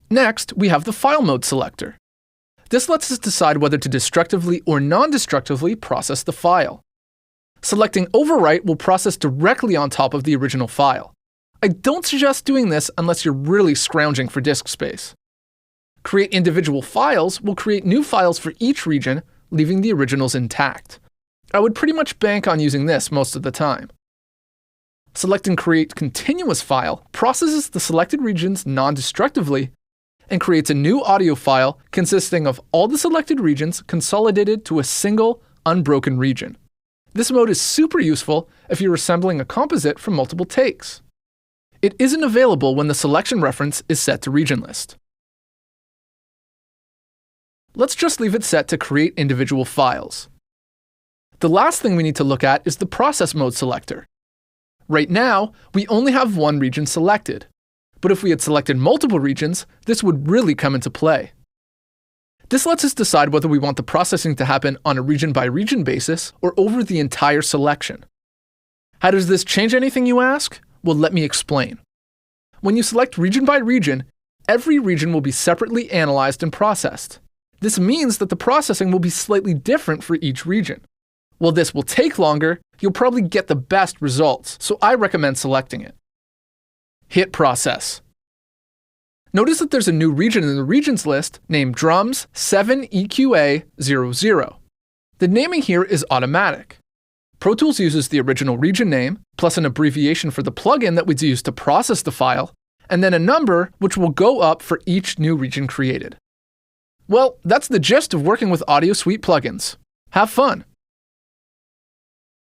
Next, we have the File Mode selector. This lets us decide whether to destructively or non-destructively process the file. Selecting Overwrite will process directly on top of the original file. I don't suggest doing this unless you're really scrounging for disk space. Create Individual Files will create new files for each region, leaving the originals intact. I would pretty much bank on using this most of the time. Selecting Create Continuous File processes the selected regions non-destructively and creates a new audio file consisting of all the selected regions consolidated to a single, unbroken region. This mode is super useful if you're assembling a composite from multiple takes. It isn't available when the selection reference is set to region list. Let's just leave it set to create individual files. The last thing we need to look at is the Process Mode selector. Right now, we only have one region selected. But if we had selected multiple regions, this would really come into play. This lets us decide whether we want the processing to happen on a region-by-region basis or over the entire selection. How does this change anything, you ask? Well, let me explain. When you select region by region, every region will be separately analyzed and processed. This means that the processing will be slightly different for each region. While this will take longer, you'll probably get the best results, so I recommend selecting it. Hit Process. Notice that there's a new region in the regions list named Drums 7EQA00. The naming here is automatic. Pro Tools uses the original region name, plus an abbreviation for the plugin that we'd use to process the file, and then a number which will go up for each new region created. Well, that's the gist of working with Audio Suite plugins. Have fun!